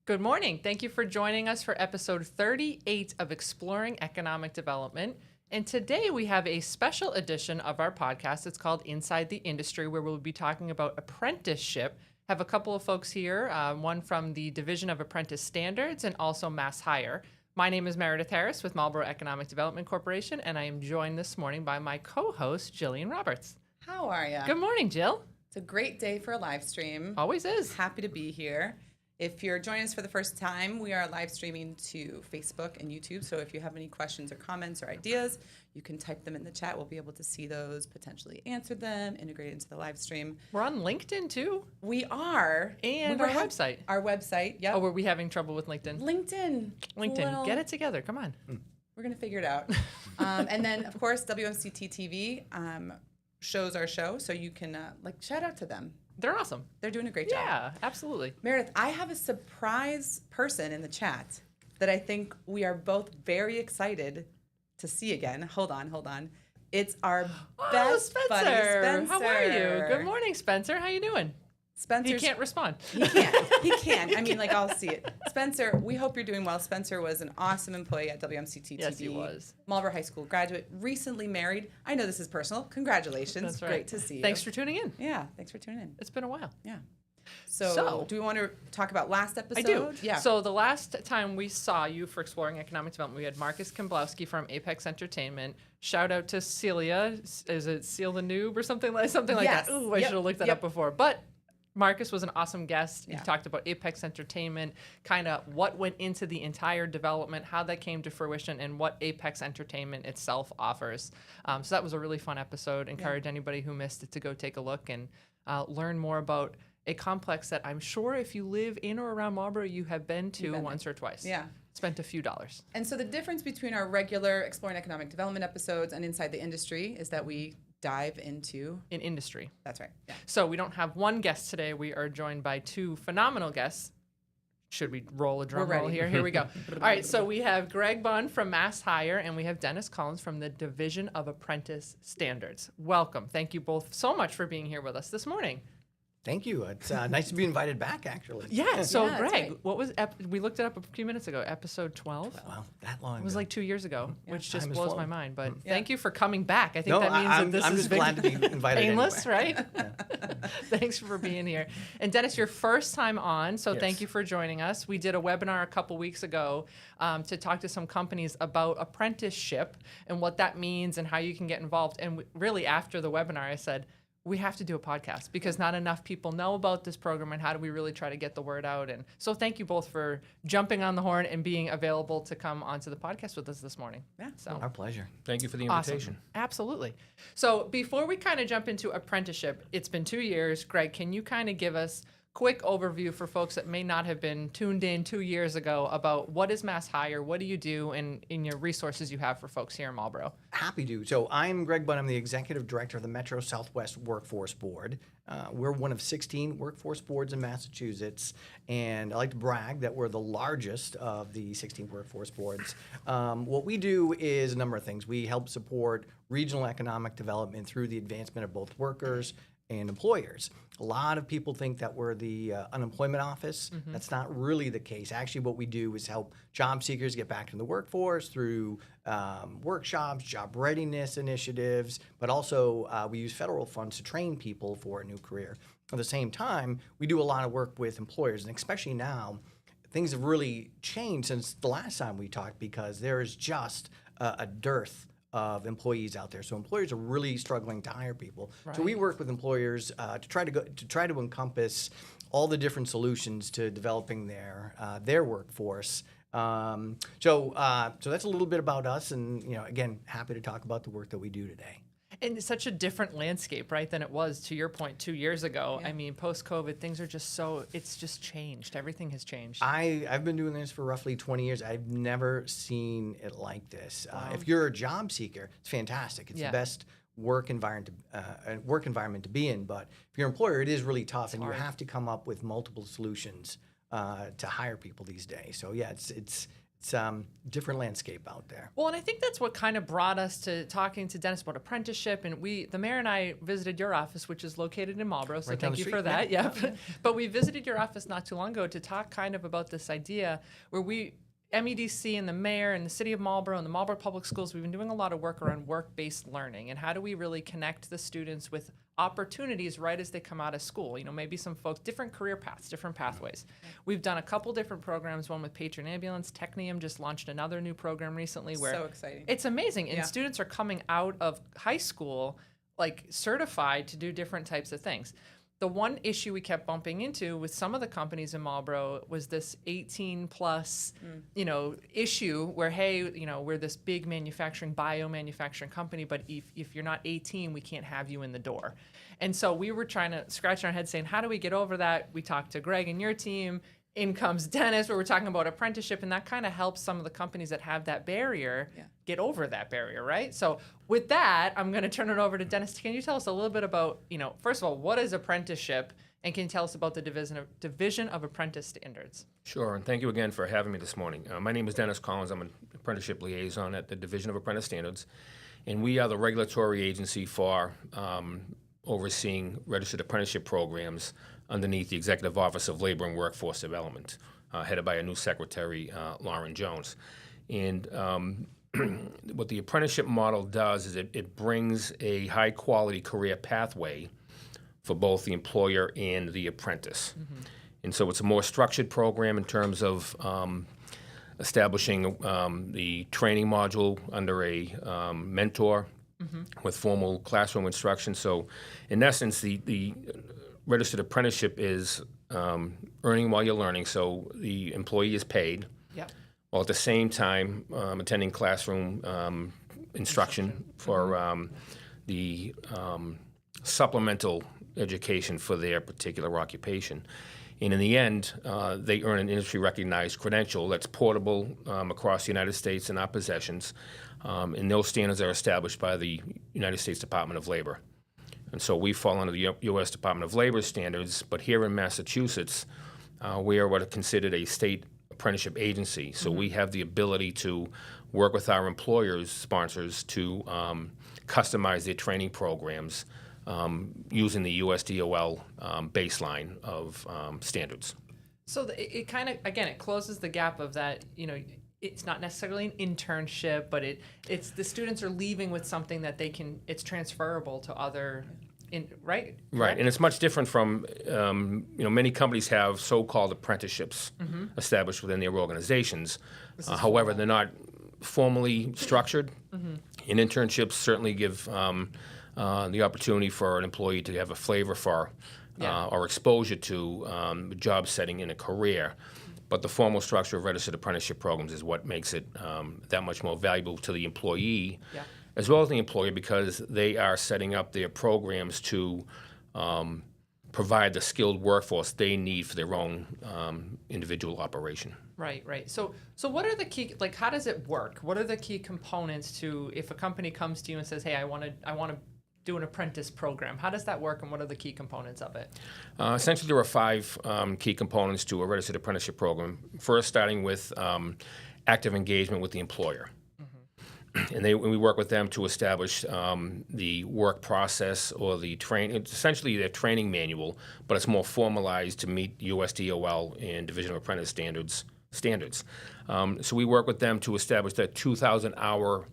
Good morning. Thank you for joining us for episode 38 of Exploring Economic Development. And today we have a special edition of our podcast. It's called Inside the Industry, where we'll be talking about apprenticeship. Have a couple of folks here, one from the Division of Apprentice Standards and also MassHire. My name is Meredith Harris with Marlborough Economic Development Corporation, and I am joined this morning by my co-host, Jillian Roberts. How are you? Good morning, Jill. It's a great day for a live stream. Always is. Happy to be here. If you're joining us for the first time, we are live streaming to Facebook and YouTube. So if you have any questions or comments or ideas, you can type them in the chat. We'll be able to see those, potentially answer them, integrate into the live stream. We're on LinkedIn too. We are. And our website. Our website, yep. Oh, were we having trouble with LinkedIn? LinkedIn. Get it together. Come on. We're going to figure it out. And then, of course, WMCT TV shows our show, so you can shout out to them. They're awesome. They're doing a great job. Yeah, absolutely. Meredith, I have a surprise person in the chat that I think we are both very excited to see again. Hold on. It's our best Spencer. buddy, Spencer. How are you? Good morning, Spencer. How you doing? Spencer. He can't respond. He can. I mean, I'll see it. Spencer, we hope you're doing well. Spencer was an awesome employee at WMCT TV. Yes, he was. Marlborough High School graduate, recently married. I know this is personal. Congratulations. That's right. Great to see you. Thanks for tuning in. Yeah, thanks for tuning in. It's been a while. Yeah. So, do we want to talk about last episode? I do. Yeah. So the last time we saw you for Exploring Economic Development, we had Marcus Kemblowski from Apex Entertainment. Shout out to Celia. Is it Seal the Noob or something like Yes. that? Ooh, I should have looked that up before. But Marcus was an awesome guest. Yeah. He talked about Apex Entertainment, kind of what went into the entire development, how that came to fruition, and what Apex Entertainment itself offers. So that was a really fun episode. Encourage anybody who missed it to go take a look and learn more about a complex that I'm sure if you live in or around Marlborough, you have been to once or twice. Yeah. Spent a few dollars. And so the difference between our regular Exploring Economic Development episodes and Inside the Industry is that we dive into industry. That's right. Yeah. So we don't have one guest today. We are joined by two phenomenal guests. Should we roll a drum roll here? Here we go. All right, so we have Greg Bunn from MassHire, and we have Dennis Collins from the Division of Apprentice Standards. Welcome. Thank you both so much for being here with us this morning. Thank you. It's nice to be invited back, actually. Yeah, so Yeah, Greg, right. what was, we looked it up a few minutes ago, episode 12? Wow, that long It was ago. like 2 years ago, which just Time has blows my flown. mind. But thank you for coming back. I think No, that means I'm, that this I'm is just glad to be invited painless, anyway. right? Thanks for being here. And Dennis, your first time on, so thank you for joining us. We did a webinar a couple weeks ago to talk to some companies about apprenticeship and what that means and how you can get involved. And really after the webinar, I said, we have to do a podcast because not enough people know about this program and how do we really try to get the word out. And so thank you both for jumping on the horn and being available to come onto the podcast with us this morning. Yeah. So Our pleasure. Thank you for the awesome. invitation. Absolutely. So before we kind of jump into apprenticeship, it's been 2 years. Greg, can you kind of give us quick overview for folks that may not have been tuned in 2 years ago about what is MassHire, what do you do, and in your resources you have for folks here in Marlborough? Happy to. So I'm Greg Bunn. I'm the Executive Director of the Metro Southwest Workforce Board. We're one of 16 workforce boards in Massachusetts, and I like to brag that we're the largest of the 16 workforce boards. What we do is a number of things. We help support regional economic development through the advancement of both workers and employers. A lot of people think that we're the unemployment office. That's not really the case. Actually, what we do is help job seekers get back into the workforce through workshops, job readiness initiatives, but also we use federal funds to train people for a new career. At the same time, we do a lot of work with employers, and especially now, things have really changed since the last time we talked because there is just a dearth of employees out there. So employers are really struggling to hire people. Right. So we work with employers to try to encompass all the different solutions to developing their workforce. So that's a little bit about us, and again, happy to talk about the work that we do today. And it's such a different landscape, right, than it was, to your point, 2 years ago. Yeah. I mean, post-COVID, things are just it's just changed. Everything has changed. I've been doing this for roughly 20 years. I've never seen it like this. If you're a job seeker, it's fantastic. It's the best work environment to be in. But if you're an employer, it is really tough, and hard. you have to come up with multiple solutions to hire people these days. So yeah, it's it's different landscape out there. Well, and I think that's what kind of brought us to talking to Dennis about apprenticeship. And the mayor and I visited your office, which is located in Marlborough. So Right down thank the you for street, that. Yep. But we visited your office not too long ago to talk kind of about this idea where MEDC and the mayor and the city of Marlborough and the Marlborough Public Schools, we've been doing a lot of work around work-based learning and how do we really connect the students with opportunities right as they come out of school. Maybe some folks, different career paths, different pathways. We've done a couple different programs, one with Patron Ambulance. Technium just launched another new program recently where So exciting. it's amazing. And Yeah. students are coming out of high school like certified to do different types of things. The one issue we kept bumping into with some of the companies in Marlborough was this 18 plus, issue where, hey, we're this big biomanufacturing company, but if you're not 18, we can't have you in the door. And so we were trying to scratch our heads saying, how do we get over that? We talked to Greg and your team. In comes Dennis, where we're talking about apprenticeship, and that kind of helps some of the companies that have that barrier get over that barrier, right? So with that, I'm going to turn it over to Dennis. Can you tell us a little bit about, first of all, what is apprenticeship, and can you tell us about the Division of Apprentice Standards? Sure, and thank you again for having me this morning. My name is Dennis Collins. I'm an apprenticeship liaison at the Division of Apprentice Standards, and we are the regulatory agency for overseeing registered apprenticeship programs underneath the Executive Office of Labor and Workforce Development, headed by a new secretary, Lauren Jones. And what the apprenticeship model does is it brings a high-quality career pathway for both the employer and the apprentice. Mm-hmm. And so it's a more structured program in terms of establishing the training module under a mentor with formal classroom instruction. So in essence, the registered apprenticeship is earning while you're learning, so the employee is paid, while at the same time attending classroom instruction for the supplemental education for their particular occupation. And in the end, they earn an industry-recognized credential that's portable across the United States in our possessions, and those standards are established by the United States Department of Labor. And so we fall under the U.S. Department of Labor standards, but here in Massachusetts, we are what are considered a state apprenticeship agency. So we have the ability to work with our employers, sponsors, to customize their training programs using the USDOL baseline of standards. So it kind of, again, it closes the gap of that, it's not necessarily an internship, but it's the students are leaving with something that it's transferable to other, right? Right, and it's much different from, many companies have so-called apprenticeships established within their organizations. However, they're not formally structured. And internships certainly give the opportunity for an employee to have a flavor for or exposure to job setting in a career. But the formal structure of registered apprenticeship programs is what makes it that much more valuable to the employee as well as the employer, because they are setting up their programs to provide the skilled workforce they need for their own individual operation. Right. So what are the key, how does it work? What are the key components to, if a company comes to you and says, hey, I want to do an apprentice program, how does that work, and what are the key components of it? Essentially, there are 5 key components to a registered apprenticeship program. First, starting with active engagement with the employer. And we work with them to establish the work process or the training. It's essentially their training manual, but it's more formalized to meet USDOL and Division of Apprentice standards. So we work with them to establish that 2,000-hour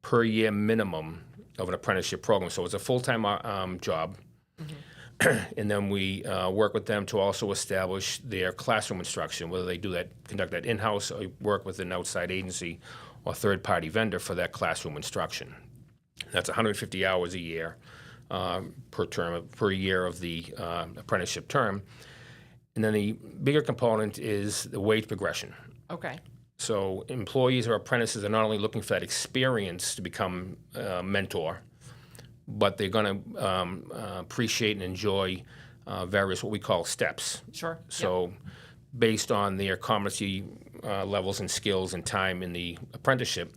per year minimum of an apprenticeship program. So it's a full-time job. And then we work with them to also establish their classroom instruction, whether they conduct that in-house or work with an outside agency or third-party vendor for that classroom instruction. That's 150 hours a year per year of the apprenticeship term. And then the bigger component is the wage progression. Okay. So employees or apprentices are not only looking for that experience to become a mentor, but they're going to appreciate and enjoy various what we call steps. Sure. So based on their competency levels and skills and time in the apprenticeship,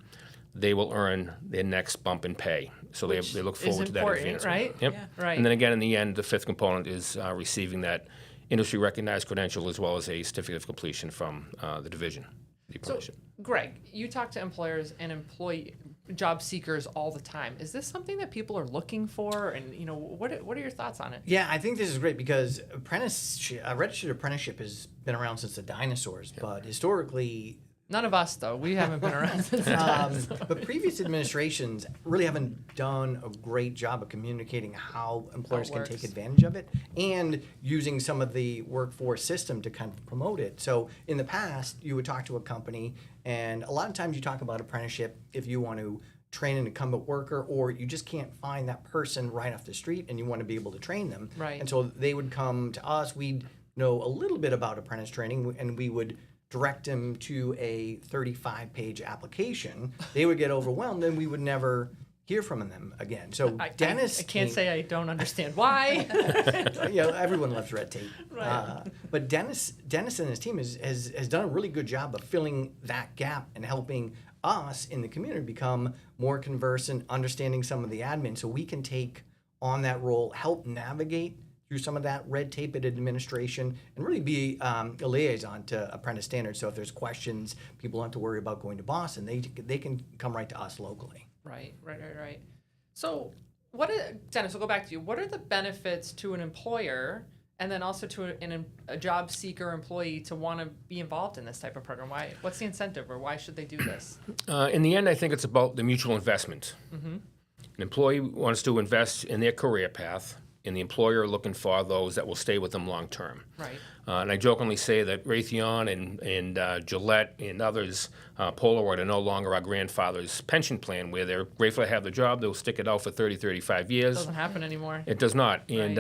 they will earn their next bump in pay. So they look forward to that advancement. Right? Yep. Yeah. Right. And then again, in the end, the 5th component is receiving that industry-recognized credential as well as a certificate of completion from the division. the So, apprenticeship. Greg, you talk to employers and job seekers all the time. Is this something that people are looking for? And what are your thoughts on it? Yeah, I think this is great because registered apprenticeship has been around since the dinosaurs, but historically, None of us, though. We haven't been around since then. but previous administrations really haven't done a great job of communicating how employers can take works. advantage of it and using some of the workforce system to kind of promote it. So in the past, you would talk to a company, and a lot of times you talk about apprenticeship if you want to train an incumbent worker, or you just can't find that person right off the street and you want to be able to train them. Right. And so they would come to us. We'd know a little bit about apprentice training, and we would direct them to a 35-page application. They would get overwhelmed, and we would never hear from them again. So Dennis, I can't say I don't understand why. everyone loves red tape. Right. But Dennis and his team has done a really good job of filling that gap and helping us in the community become more conversant, understanding some of the admin, so we can take on that role, help navigate through some of that red tape at administration, and really be a liaison to apprentice standards. So if there's questions, people don't have to worry about going to Boston. They can come right to us locally. Right. So Dennis, we'll go back to you. What are the benefits to an employer and then also to a job seeker employee to want to be involved in this type of program? What's the incentive, or why should they do this? In the end, I think it's about the mutual investment. An employee wants to invest in their career path, and the employer looking for those that will stay with them long term. Right. And I jokingly say that Raytheon and Gillette and others, Polaroid, are no longer our grandfather's pension plan, where they're grateful to have the job, they'll stick it out for 30, 35 years. Doesn't happen anymore. It does not. Right.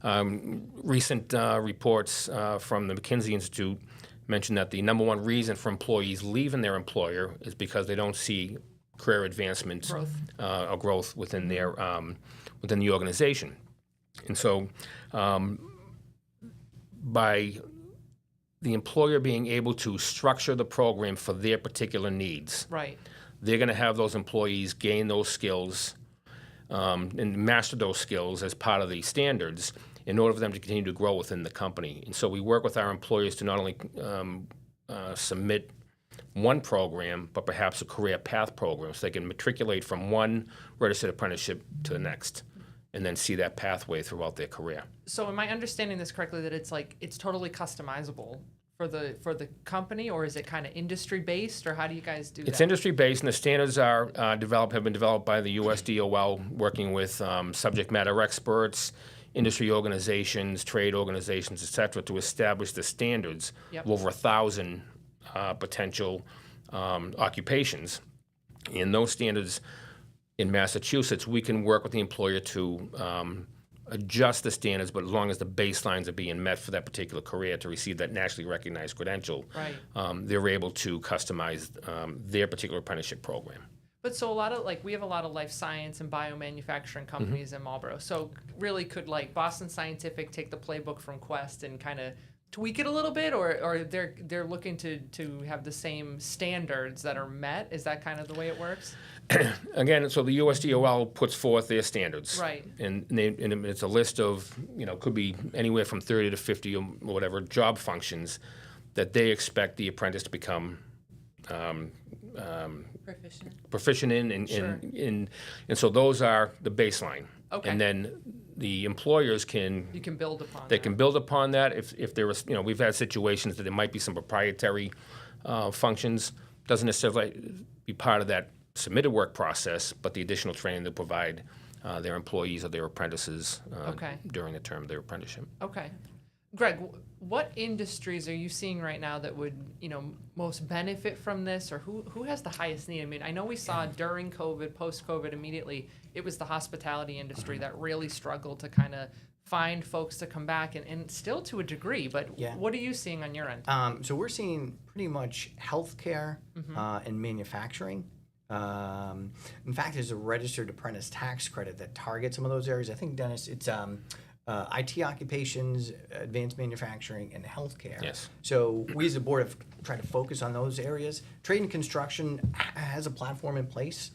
And recent reports from the McKinsey Institute mention that the number one reason for employees leaving their employer is because they don't see career advancement or growth within their within the organization. And so by the employer being able to structure the program for their particular needs, Right. they're going to have those employees gain those skills and master those skills as part of the standards in order for them to continue to grow within the company. And so we work with our employers to not only submit one program, but perhaps a career path program, so they can matriculate from one registered apprenticeship to the next, and then see that pathway throughout their career. So am I understanding this correctly, that it's totally customizable for the company, or is it kind of industry based, or how do you guys do that? It's industry based, and the standards are have been developed by the USDOL, working with subject matter experts, industry organizations, trade organizations, et cetera, to establish the standards of over 1,000 potential occupations. And those standards in Massachusetts, we can work with the employer to adjust the standards, but as long as the baselines are being met for that particular career to receive that nationally recognized credential, Right. they're able to customize their particular apprenticeship program. But so we have a lot of life science and biomanufacturing companies in Marlborough. So really, could Boston Scientific take the playbook from Quest and kind of tweak it a little bit, or they're looking to have the same standards that are met? Is that kind of the way it works? Again, so the USDOL puts forth their standards. Right. And it's a list of, could be anywhere from 30 to 50 or whatever job functions that they expect the apprentice to become proficient in. And so those are the baseline. Okay. And then the employers can build upon They that. can build upon that if there was, we've had situations that there might be some proprietary functions. Doesn't necessarily be part of that submitted work process, but the additional training they provide their employees or their apprentices during the term of their apprenticeship. Okay. Greg, what industries are you seeing right now that would, most benefit from this, or who has the highest need? I mean, I know we saw during COVID, post-COVID, immediately, it was the hospitality industry that really struggled to kind of find folks to come back, and still to a degree, but what are you seeing on your end? So we're seeing pretty much healthcare and manufacturing. In fact, there's a registered apprentice tax credit that targets some of those areas. I think, Dennis, it's IT occupations, advanced manufacturing, and healthcare. Yes. So we as a board have tried to focus on those areas. Trade and construction has a platform in place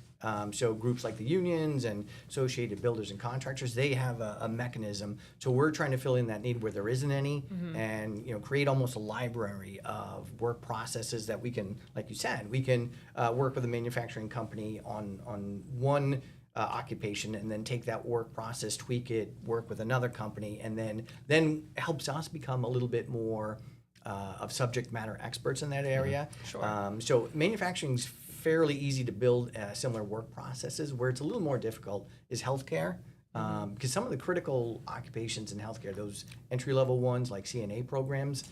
So groups like the unions and associated builders and contractors, they have a mechanism. So we're trying to fill in that need where there isn't any, and create almost a library of work processes that we can, like you said, we can work with a manufacturing company on one occupation, and then take that work process, tweak it, work with another company, and then helps us become a little bit more of subject matter experts in that area. Sure. So manufacturing's fairly easy to build similar work processes. Where it's a little more difficult is healthcare, because some of the critical occupations in healthcare, those entry-level ones like CNA programs,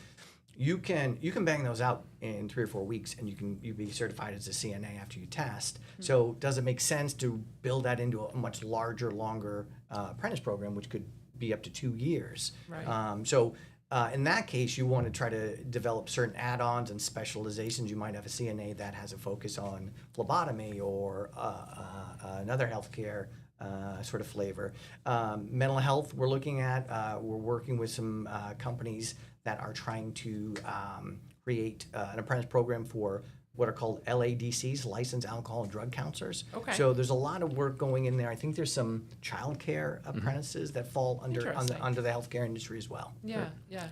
you can bang those out in 3 or 4 weeks, and you be certified as a CNA after you test. So does it make sense to build that into a much larger, longer apprentice program, which could be up to 2 years? Right. In that case, you want to try to develop certain add-ons and specializations. You might have a CNA that has a focus on phlebotomy or another healthcare sort of flavor. Mental health, we're looking at. We're working with some companies that are trying to create an apprentice program for what are called LADCs, licensed alcohol and drug counselors. Okay. So there's a lot of work going in there. I think there's some childcare apprentices that fall under the healthcare industry as well. Yeah, yeah.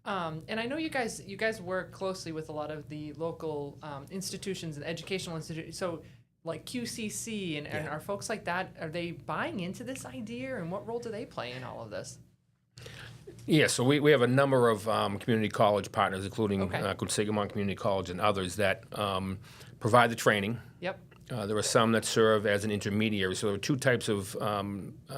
And I know you guys work closely with a lot of the local institutions and educational institutions. So like QCC and are folks like that, are they buying into this idea, and what role do they play in all of this? Yeah, so we have a number of community college partners, including Okay. Sigmund Community College and others that provide the training. Yep. There are some that serve as an intermediary. So there are 2 types of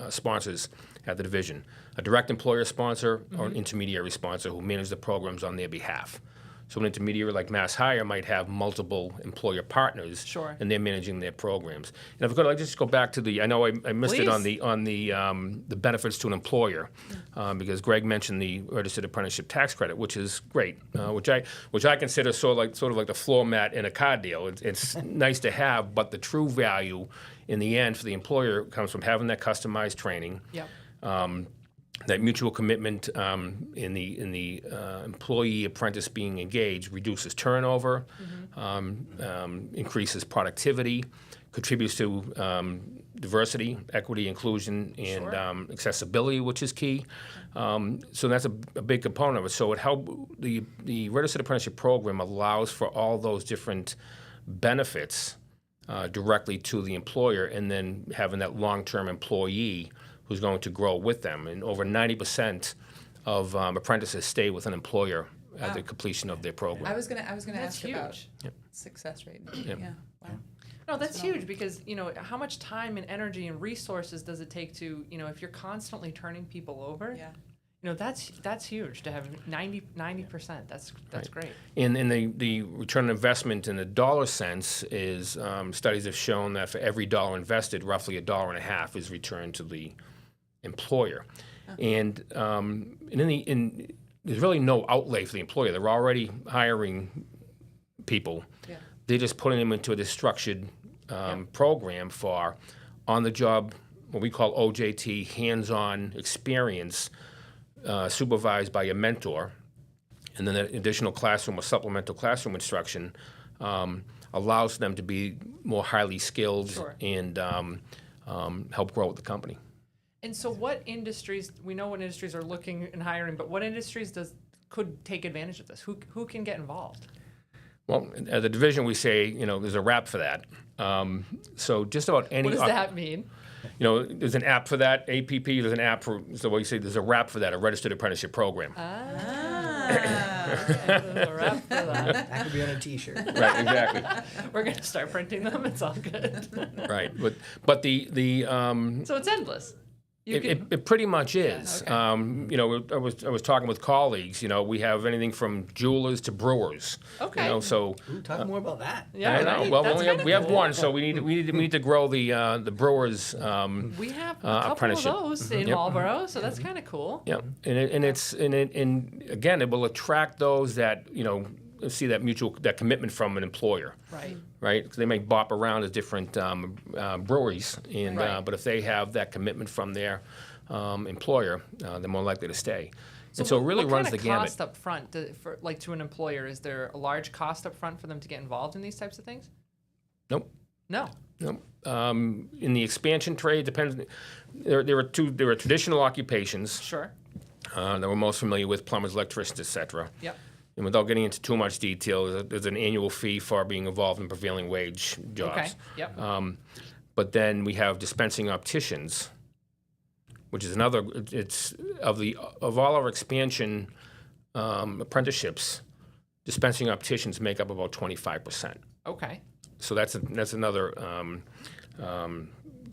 sponsors at the division: a direct employer sponsor or an intermediary sponsor who manage the programs on their behalf. So an intermediary like MassHire might have multiple employer partners, Sure. and they're managing their programs. And if I could, I'd just go back to I know I missed it Please. on the benefits to an employer, because Greg mentioned the registered apprenticeship tax credit, which is great, which I consider sort of like the floor mat in a car deal. It's nice to have, but the true value in the end for the employer comes from having that customized training. Yep. That mutual commitment in the employee apprentice being engaged reduces turnover, increases productivity, contributes to diversity, equity, inclusion, and Sure. accessibility, which is key. So that's a big component of it. So the registered apprenticeship program allows for all those different benefits directly to the employer, and then having that long-term employee who's going to grow with them. And over 90% of apprentices stay with an employer at the completion of their program. I was gonna That's ask about huge. success rate. Yep. Yeah. Wow. No, that's huge, because how much time and energy and resources does it take to if you're constantly turning people over? Yeah. That's huge to have 90%. That's great. And the return on investment in the dollar sense is studies have shown that for every dollar invested, roughly $1.50 is returned to the employer. And there's really no outlay for the employer. They're already hiring people. Yeah. They're just putting them into a structured program for on-the-job, what we call OJT, hands-on experience, supervised by a mentor, and then that additional classroom or supplemental classroom instruction allows them to be more highly skilled Sure. and help grow with the company. And so what industries, we know what industries are looking and hiring, but what industries could take advantage of this? Who can get involved? Well, at the division, we say, there's a wrap for that. So just about any... What does that mean? There's an app for that, APP. There's an app for, so what you say, there's a wrap for that, a registered apprenticeship program. Okay, there's a wrap for that. That could be on a T-shirt. Right, exactly. We're going to start printing them. It's all good. Right, but the So it's endless. It pretty much is. okay. I was talking with colleagues. We have anything from jewelers to brewers. Okay. So Ooh, talk more about that. Yeah, I know. right? Well, That's we have cool. one, so we need to grow the brewers. We have a couple of apprenticeship. those in Yep. Marlborough, so that's kind of cool. Yeah, and again, it will attract those that see that commitment from an employer. Right. Right, because they may bop around at different breweries, and Right. but if they have that commitment from their employer, they're more likely to stay. And so it really what runs kind the of gamut. cost up front to an employer? Is there a large cost up front for them to get involved in these types of things? Nope. No. In the expansion trade, depends. There are traditional occupations Sure. that we're most familiar with: plumbers, electricians, etc. Yep. And without getting into too much detail, there's an annual fee for being involved in prevailing wage jobs. Okay. Yep. But then we have dispensing opticians, which is another. It's of all our expansion apprenticeships, dispensing opticians make up about 25%. Okay. So that's another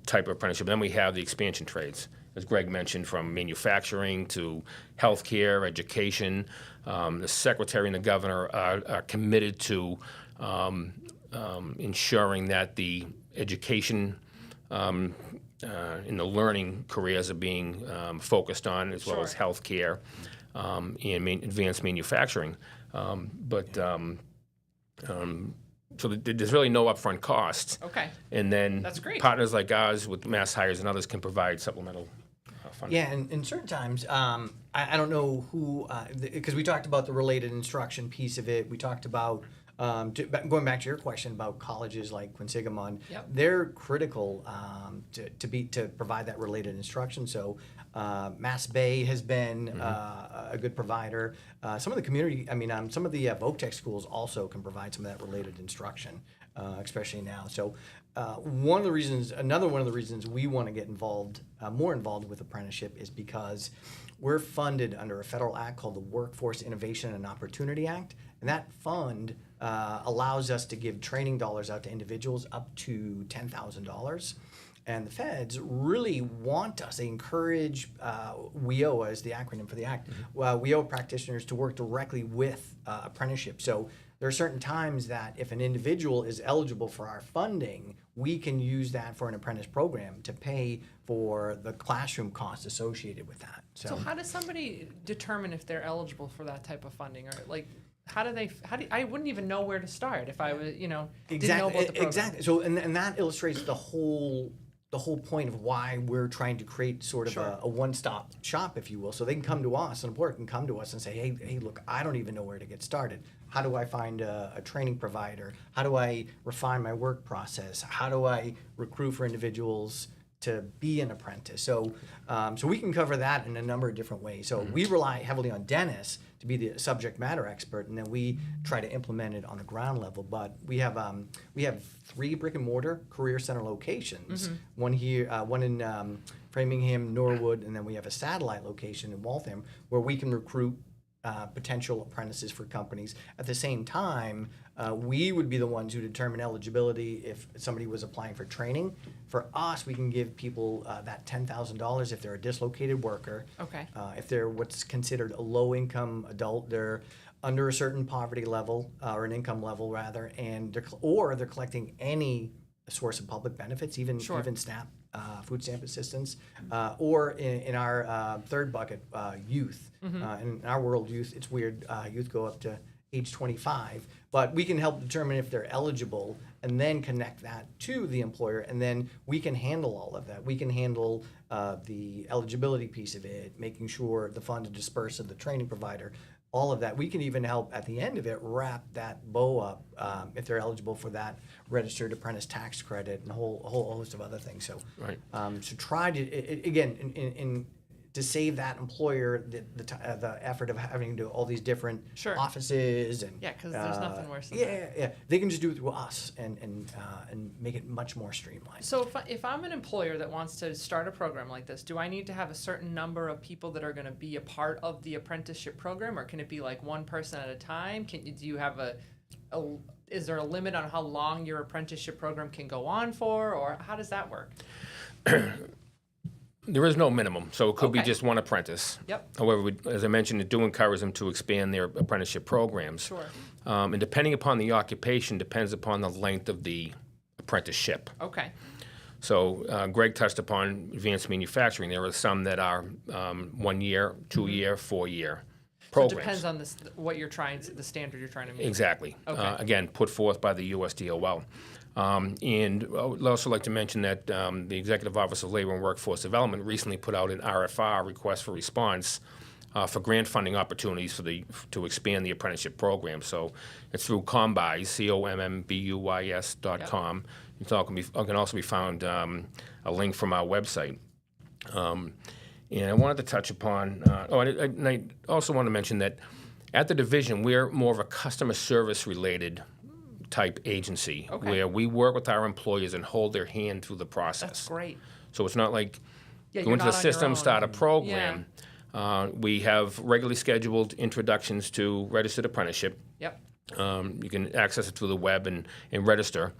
type of apprenticeship. Then we have the expansion trades, as Greg mentioned, from manufacturing to healthcare, education. The secretary and the governor are committed to ensuring that the education and the learning careers are being focused on, as well as Sure. healthcare and advanced manufacturing. So there's really no upfront cost. Okay. And then That's great. partners like ours with MassHires and others can provide supplemental funding. Yeah, and in certain times, I don't know who, because we talked about the related instruction piece of it. We talked about, going back to your question about colleges like Quinsigamond, Yep. they're critical to provide that related instruction. So Mass Bay has been a good provider. Some of the some of the Voc-Tech schools also can provide some of that related instruction, especially now. So another one of the reasons we want to get more involved with apprenticeship is because we're funded under a federal act called the Workforce Innovation and Opportunity Act, and that fund allows us to give training dollars out to individuals up to $10,000. And the feds really want us, they encourage WIO as the acronym for the act, WIO practitioners to work directly with apprenticeship. So there are certain times that if an individual is eligible for our funding, we can use that for an apprentice program to pay for the classroom costs associated with that. So how does somebody determine if they're eligible for that type of funding, or like I wouldn't even know where to start if I was, didn't know about the program. Exactly. So and that illustrates the whole point of why we're trying to create sort of Sure. a one-stop shop, if you will. So they can come to us, an employer can come to us and say, hey, look, I don't even know where to get started. How do I find a training provider? How do I refine my work process? How do I recruit for individuals to be an apprentice? So we can cover that in a number of different ways. So we rely heavily on Dennis to be the subject matter expert, and then we try to implement it on the ground level. But we have 3 brick and mortar career center locations. One here, one in Framingham, Norwood, and then we have a satellite location in Waltham where we can recruit potential apprentices for companies. At the same time, we would be the ones who determine eligibility if somebody was applying for training. For us, we can give people that $10,000 if they're a dislocated worker. Okay. If they're what's considered a low-income adult, they're under a certain poverty level or an income level rather, and they're collecting any source of public benefits, even SNAP, food stamp assistance, or in our third bucket, youth. In our world, youth, it's weird. Youth go up to age 25, but we can help determine if they're eligible and then connect that to the employer, and then we can handle all of that. We can handle the eligibility piece of it, making sure the fund is dispersed of the training provider, all of that. We can even help at the end of it wrap that bow up if they're eligible for that registered apprentice tax credit and a whole host of other things. So, so try to to save that employer the effort of having to do all these different offices and because there's nothing worse than that. Yeah. They can just do it through us and make it much more streamlined. So if I'm an employer that wants to start a program like this, do I need to have a certain number of people that are going to be a part of the apprenticeship program, or can it be like one person at a time? Do you have is there a limit on how long your apprenticeship program can go on for, or how does that work? There is no minimum, so it could be just one apprentice. Yep. However, as I mentioned, it do encourage them to expand their apprenticeship programs. Sure. And depending upon the occupation, depends upon the length of the apprenticeship. Okay. So Greg touched upon advanced manufacturing. There are some that are 1 year, 2 year, 4 year programs. So it depends on the standard you're trying to meet. Exactly. Okay. Again, put forth by the USDOL. And I would also like to mention that the Executive Office of Labor and Workforce Development recently put out an RFR, request for response, for grant funding opportunities to expand the apprenticeship program. So it's through Combuys, COMMBUYS.com. It can also be found a link from our website. And I wanted to touch upon, and I also want to mention that at the division, we're more of a customer service related type agency where we work with our employers and hold their hand through the process. That's great. So it's not like Yeah, go you're into not the on your system, own. start a program. We have regularly scheduled introductions to registered apprenticeship. Yep. You can access it through the web and register.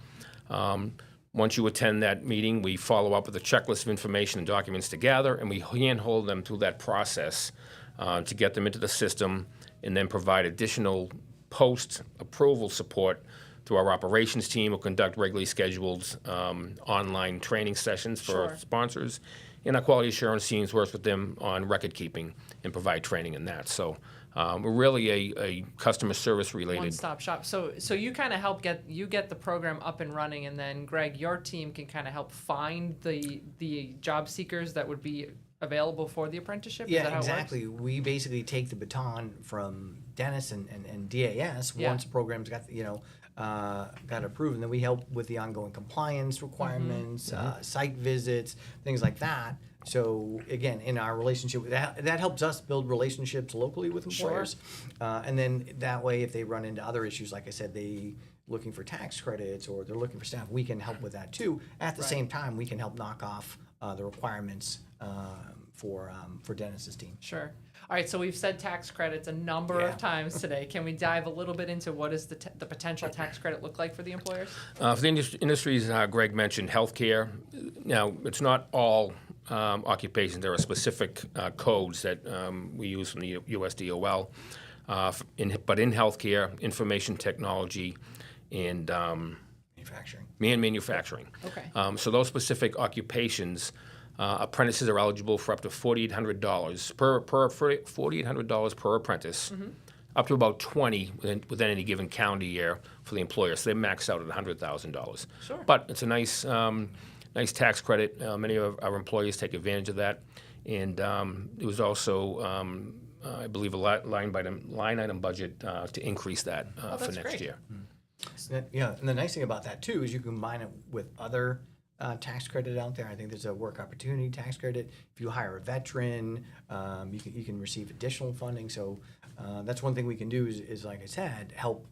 Once you attend that meeting, we follow up with a checklist of information and documents to gather, and we handhold them through that process to get them into the system, and then provide additional post-approval support through our operations team. We'll conduct regularly scheduled online training sessions for sponsors, and our quality assurance teams works with them on record keeping and provide training in that. So we're really a customer service related. One-stop shop. So you kind of help get the program up and running, and then Greg, your team can kind of help find the job seekers that would be available for the apprenticeship. Is that Yeah, how it works? exactly. We basically take the baton from Dennis and DAS once the program's got got approved, and then we help with the ongoing compliance requirements, site visits, things like that. So again, in our relationship, that helps us build relationships locally with employers, and then that way, if they run into other issues, like I said, they looking for tax credits or they're looking for staff, we can help with that too. At the same time, we can help knock off the requirements for Dennis's team. Sure. All right, so we've said tax credits a number of times today. Can we dive a little bit into what does the potential tax credit look like for the employers? For the industries, Greg mentioned healthcare. Now, it's not all occupations. There are specific codes that we use from the USDOL. But in healthcare, information technology, and manufacturing. Okay. So those specific occupations, apprentices are eligible for up to $4,800 per apprentice, up to about 20 within any given calendar year for the employer. So they max out at $100,000. Sure. But it's a nice tax credit. Many of our employees take advantage of that, and it was also, I believe, a line item budget to increase that for next great. year. Yeah, and the nice thing about that too is you combine it with other tax credit out there. I think there's a work opportunity tax credit. If you hire a veteran, you can receive additional funding. So that's one thing we can do is like I said, help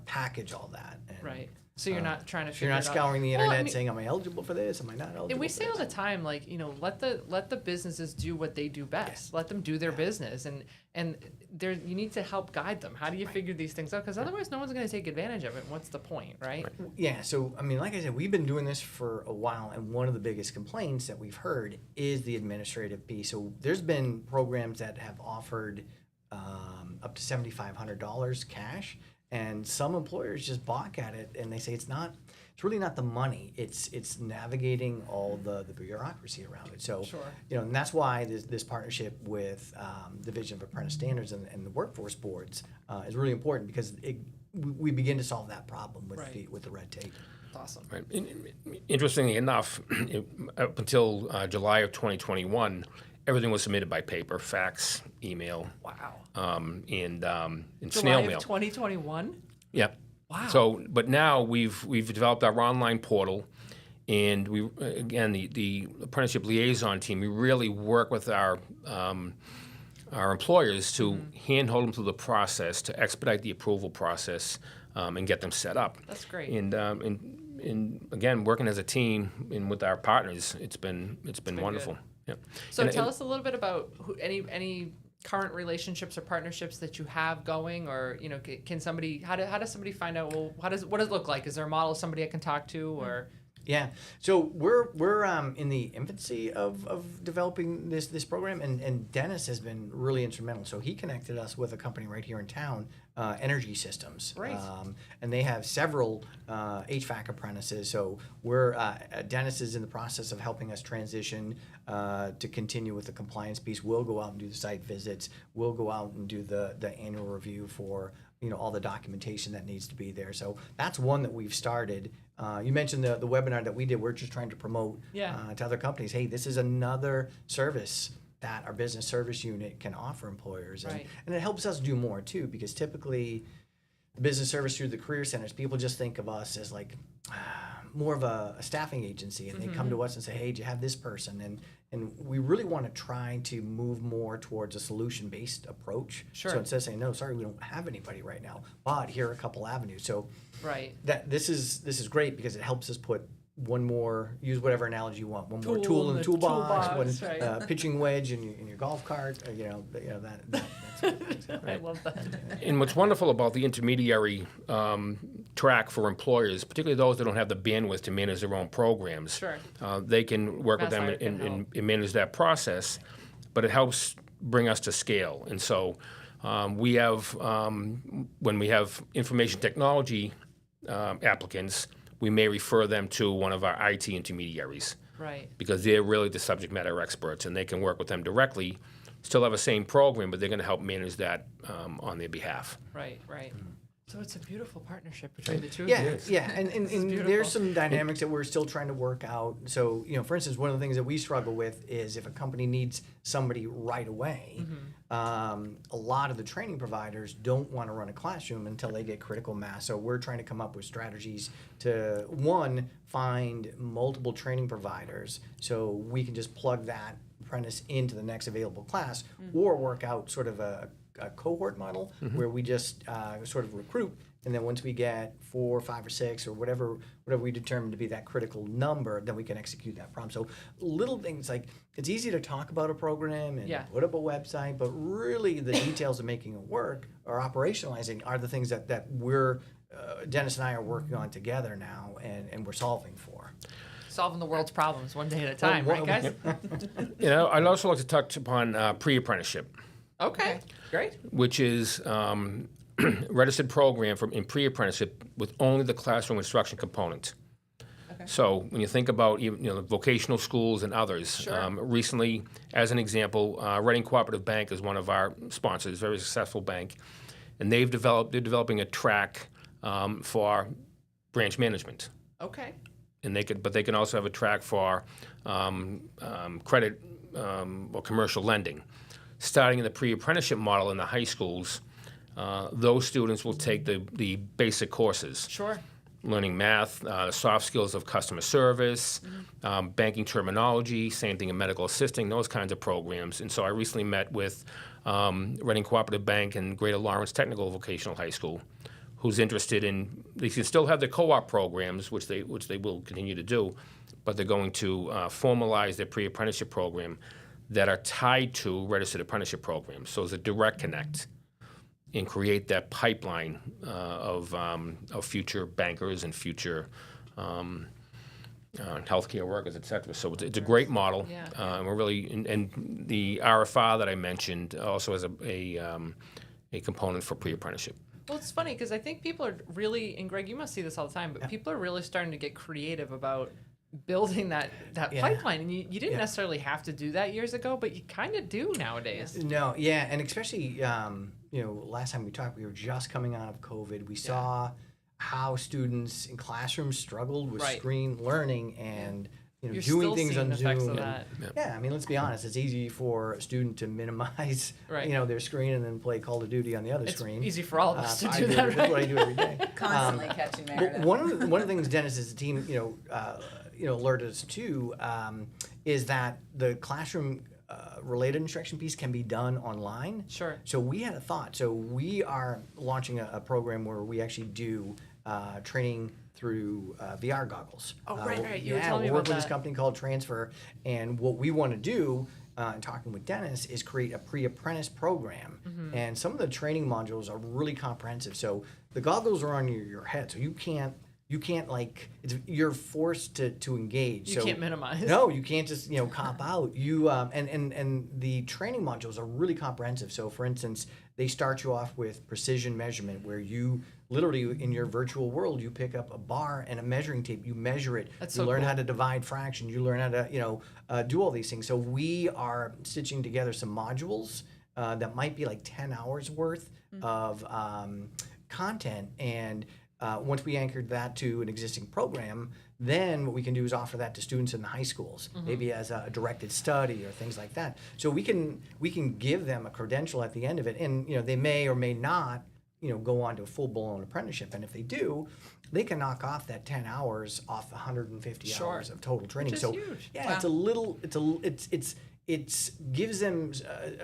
package all that. And, Right. So you're not trying to so figure you're not it out. scouring the Well, internet I mean, saying, "Am I eligible for this? Am I not eligible?" and we for say all this? the time, like, let the businesses do what they do best. Let them do their business, and you need to help guide them. How do you figure these things out? Because otherwise, no one's going to take advantage of it. What's the point, right? Yeah, so I mean, like I said, we've been doing this for a while, and one of the biggest complaints that we've heard is the administrative piece. So there's been programs that have offered up to $7,500 cash, and some employers just balk at it, and they say it's really not the money. It's navigating all the bureaucracy around it. So and that's why this partnership with Division of Apprentice Standards and the workforce boards is really important, because we begin to solve that problem with the red tape. Awesome. Right. Interestingly enough, up until July of 2021, everything was submitted by paper, fax, email. Wow. And July snail mail. of 2021. Yeah. Wow. So, but now we've developed our online portal, and the apprenticeship liaison team. We really work with our employers to handhold them through the process, to expedite the approval process, and get them set up. That's great. And again, working as a team and with our partners, it's been wonderful. Yeah. So tell us a little bit about any current relationships or partnerships that you have going, or can somebody how does somebody find out? Well, what does it look like? Is there a model, somebody I can talk to, or? Yeah, so we're in the infancy of developing this program, and Dennis has been really instrumental. So he connected us with a company right here in town, Energy Systems, Right. And they have several HVAC apprentices. So Dennis is in the process of helping us transition to continue with the compliance piece. We'll go out and do the site visits. We'll go out and do the annual review for all the documentation that needs to be there. So that's one that we've started. You mentioned the webinar that we did. We're just trying to promote to other companies. Hey, this is another service that our business service unit can offer employers. Right. And it helps us do more too, because typically the business service through the career centers, people just think of us as like more of a staffing agency, and they come to us and say, hey, do you have this person? And we really want to try to move more towards a solution-based approach. Sure. So instead of saying, no, sorry, we don't have anybody right now, but here are a couple avenues. So Right. that this is great because it helps us put one more, use whatever analogy you want, one more tool in the toolbox, one right. pitching wedge in your golf cart, that's what I love that. And what's wonderful about the intermediary track for employers, particularly those that don't have the bandwidth to manage their own programs, Sure. they can work with them MassHire can and manage that process, but it helps bring us to scale. And so we have, when we have information technology applicants, we may refer them to one of our IT intermediaries Right. because they're really the subject matter experts, and they can work with them directly, still have the same program, but they're going to help manage that on their behalf. Right. Right. So it's a beautiful partnership between the two of Yeah, you. yeah, and beautiful. there's some dynamics that we're still trying to work out. So, for instance, one of the things that we struggle with is if a company needs somebody right away, a lot of the training providers don't want to run a classroom until they get critical mass. So we're trying to come up with strategies to, one, find multiple training providers so we can just plug that apprentice into the next available class, or work out sort of a cohort model where we just sort of recruit, and then once we get 4, 5, or 6, or whatever we determine to be that critical number, then we can execute that problem. So little things like, it's easy to talk about a program and put up a website, but really the details of making it work or operationalizing are the things that we're Dennis and I are working on together now, and we're solving for. Solving the world's problems one day at a time, Well, right, guys? I'd also like to touch upon pre-apprenticeship, Okay. Great. which is registered program in pre-apprenticeship with only the classroom instruction component. Okay. So when you think about the vocational schools and others, Sure. recently, as an example, Reading Cooperative Bank is one of our sponsors, very successful bank, and they're developing a track for branch management. Okay. And they can also have a track for credit or commercial lending. Starting in the pre-apprenticeship model in the high schools, those students will take the basic courses, Sure. learning math, the soft skills of customer service, banking terminology, same thing in medical assisting, those kinds of programs. And so I recently met with Reading Cooperative Bank and Greater Lawrence Technical Vocational High School, who's interested in, they can still have their co-op programs, which they will continue to do, but they're going to formalize their pre-apprenticeship program that are tied to registered apprenticeship programs. So it's a direct connect and create that pipeline of future bankers and future healthcare workers, et cetera. So it's a great model. Yeah. And we're really, and the RFR that I mentioned also has a component for pre-apprenticeship. Well, it's funny because I think people are really, and Greg, you must see this all the time, but people are really starting to get creative about building that pipeline. And you didn't necessarily have to do that years ago, but you kind of do nowadays. No, yeah, and especially, last time we talked, we were just coming out of COVID. We saw how students in classrooms struggled with Right. screen learning and You're doing still things seeing on the effects Zoom. of that. Yeah, I mean, let's be honest. It's easy for a student to minimize, Right. their screen and then play Call of Duty on the other It's screen. easy for all of us to I do that, That's what I right? do every day. Constantly catching But Meredith. one of the things Dennis's team, alerted us to is that the classroom related instruction piece can be done online. Sure. So we had a thought. So we are launching a program where we actually do training through VR goggles. Oh, right. You were telling me we work about with this that. company called Transfer, and what we want to do, in talking with Dennis, is create a pre-apprentice program. Mm-hmm. And some of the training modules are really comprehensive. So the goggles are on your head, so you can't you're forced to engage. You can't minimize. No, you can't just cop out. You and the training modules are really comprehensive. So for instance, they start you off with precision measurement, where you literally in your virtual world you pick up a bar and a measuring tape, you measure it, That's you so learn cool. how to divide fractions, you learn how to do all these things. So we are stitching together some modules that might be like 10 hours worth of content, and once we anchored that to an existing program, then what we can do is offer that to students in the high schools, maybe as a directed study or things like that. So we can give them a credential at the end of it, and they may or may not go on to a full-blown apprenticeship. And if they do, they can knock off that 10 hours off 150 hours of total training. Which is huge. Yeah, Wow. it gives them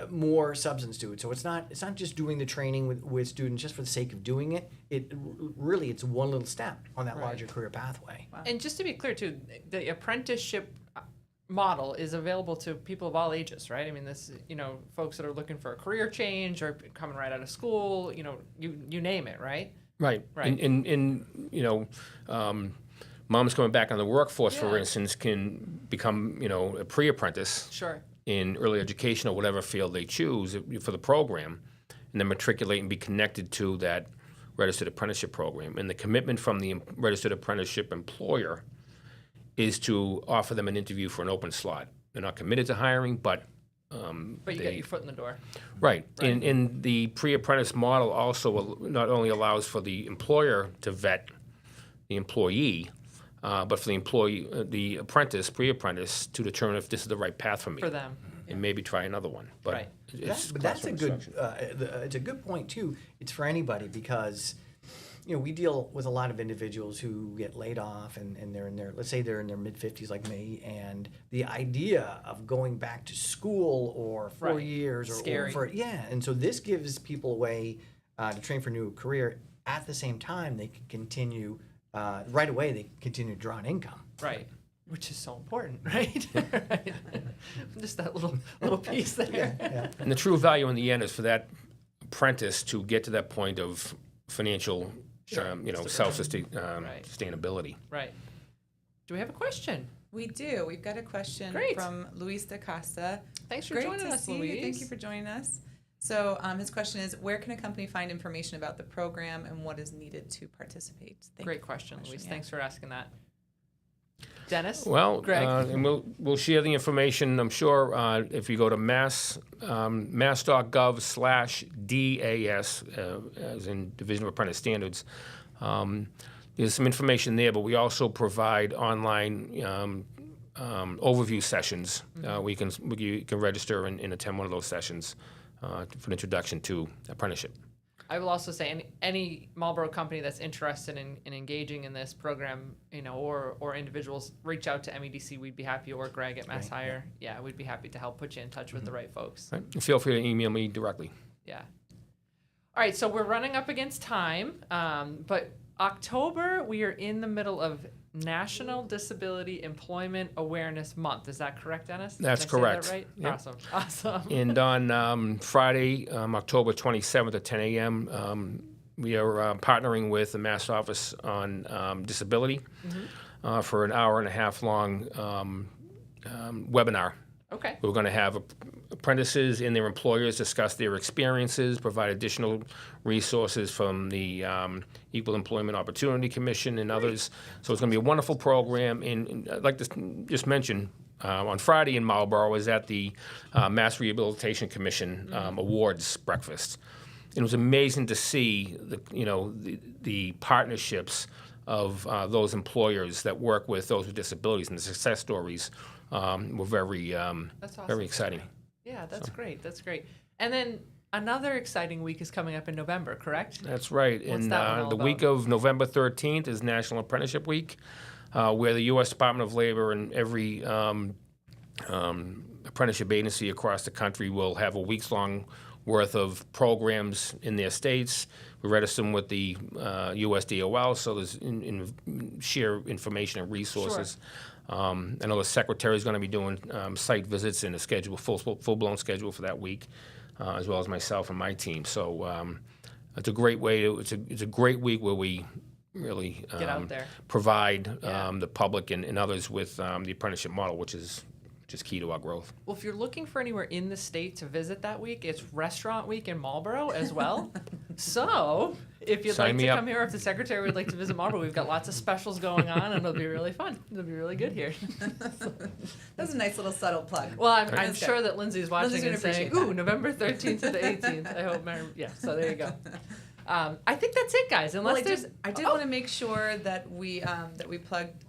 more substance to it. So it's not just doing the training with students just for the sake of doing it. It's one little step on that larger career pathway. Wow. And just to be clear too, the apprenticeship model is available to people of all ages, right? I mean, this, folks that are looking for a career change or coming right out of school, you name it, right? Right. Right. And moms coming back on the workforce, for Yeah. instance, can become, a pre-apprentice Sure. in early education or whatever field they choose for the program, and then matriculate and be connected to that registered apprenticeship program. And the commitment from the registered apprenticeship employer is to offer them an interview for an open slot. They're not committed to hiring, but But you get your foot in the door. right. And the pre-apprentice model also not only allows for the employer to vet the employee, but for the apprentice, pre-apprentice, to determine if this is the right path for me. For them. And maybe try another one. But Right. But that's a good. It's a good point too. It's for anybody because, we deal with a lot of individuals who get laid off and they're in let's say they're in their mid-50s like me, and the idea of going back to school or 4 Right. years or Scary. and so this gives people a way to train for a new career. At the same time, they can continue right away. They can continue to draw an income. Right. Which is so important, right? Right. Just that little piece there. Yeah. And the true value in the end is for that apprentice to get to that point of financial, sustainability. Right. Do we have a question? We do. We've got a question Great. from Luis da Costa. Thanks for Great joining to us, see you. Louise. Thank you for joining us. So his question is, where can a company find information about the program and what is needed to participate? Great question, Louise. yeah. Thanks for asking that. Dennis? Well, Greg? and we'll share the information. I'm sure if you go to mass.gov/DAS, as in Division of Apprentice Standards, there's some information there. But we also provide online overview sessions. You can register and attend one of those sessions for an introduction to apprenticeship. I will also say any Marlborough company that's interested in engaging in this program, or individuals, reach out to MEDC. We'd be happy, or Greg at MassHire. Yeah, we'd be happy to help put you in touch with the right folks. Right? And feel free to email me directly. Yeah. All right, so we're running up against time, but October, we are in the middle of National Disability Employment Awareness Month. Is that correct, Dennis? That's Did I say correct. that right? Yep. Awesome. And on Friday, October 27th at 10 a.m., we are partnering with the Mass Office on Disability for an hour-and-a-half long webinar. Okay. We're going to have apprentices and their employers discuss their experiences, provide additional resources from the Equal Employment Opportunity Commission and others. So it's going to be a wonderful program. And I'd like to just mention, on Friday in Marlborough is at the Mass Rehabilitation Commission Awards breakfast. And it was amazing to see the partnerships of those employers that work with those with disabilities, and the success stories were very That's awesome. very exciting. Yeah, that's great. That's great. And then another exciting week is coming up in November, correct? That's right. What's And that one all the week about? of November 13th is National Apprenticeship Week, where the U.S. Department of Labor and every apprenticeship agency across the country will have a week's-long worth of programs in their states. We register them with the USDOL, so there's share information and resources. I know the secretary is going to be doing site visits and a schedule, full-blown schedule for that week, as well as myself and my team. So it's a great way to. It's a great week where we really Get out there. provide the public and others with the apprenticeship model, which is key to our growth. Well, if you're looking for anywhere in the state to visit that week, it's Restaurant Week in Marlborough as well. So if you'd Sign like me to up. come here, or if the secretary would like to visit Marlborough, we've got lots of specials going on, and it'll be really fun. It'll be really good here. That's a nice little subtle plug. Well, I'm That's sure good. that Lindsay's watching Lindsay's and gonna saying, appreciate "Ooh, that." November 13th to the 18th." I hope, yeah. So there you go. I think that's it, guys. Unless Well, there's, I did want to make sure that we plugged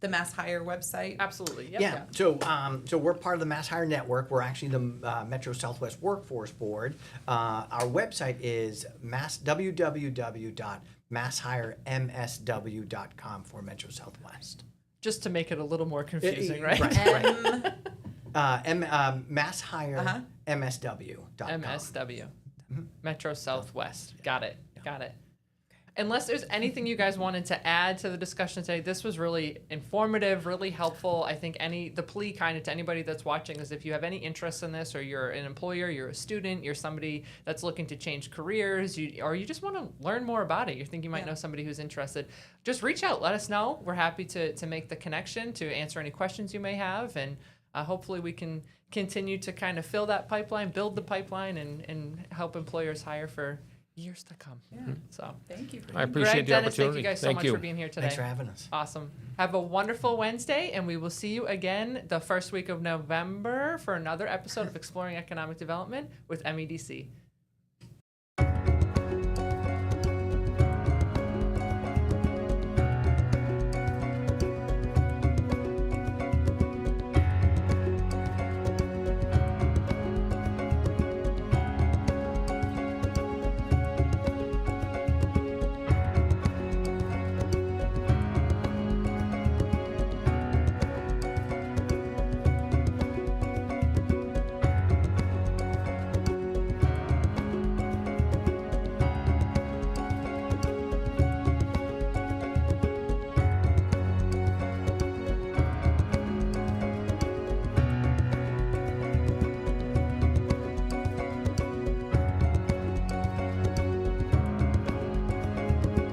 the MassHire website. absolutely, yep. Yeah. So we're part of the MassHire network. We're actually the Metro Southwest Workforce Board. Our website is www.masshiremsw.com for Metro Southwest. Just to make it a little more confusing, right? Right. MassHireMSW.com. MSW. Metro Southwest. Got it. Unless there's anything you guys wanted to add to the discussion today, this was really informative, really helpful. I think the plea kind of to anybody that's watching is if you have any interest in this, or you're an employer, you're a student, you're somebody that's looking to change careers, or you just want to learn more about it, you think you might know somebody who's interested, just reach out, let us know. We're happy to make the connection, to answer any questions you may have, and hopefully we can continue to kind of fill that pipeline, build the pipeline, and help employers hire for years to come. Yeah. So Thank you. I appreciate Greg, the Dennis, opportunity. thank you guys so much for being here today. Thanks for having us. Awesome. Have a wonderful Wednesday, and we will see you again the first week of November for another episode of Exploring Economic Development with MEDC.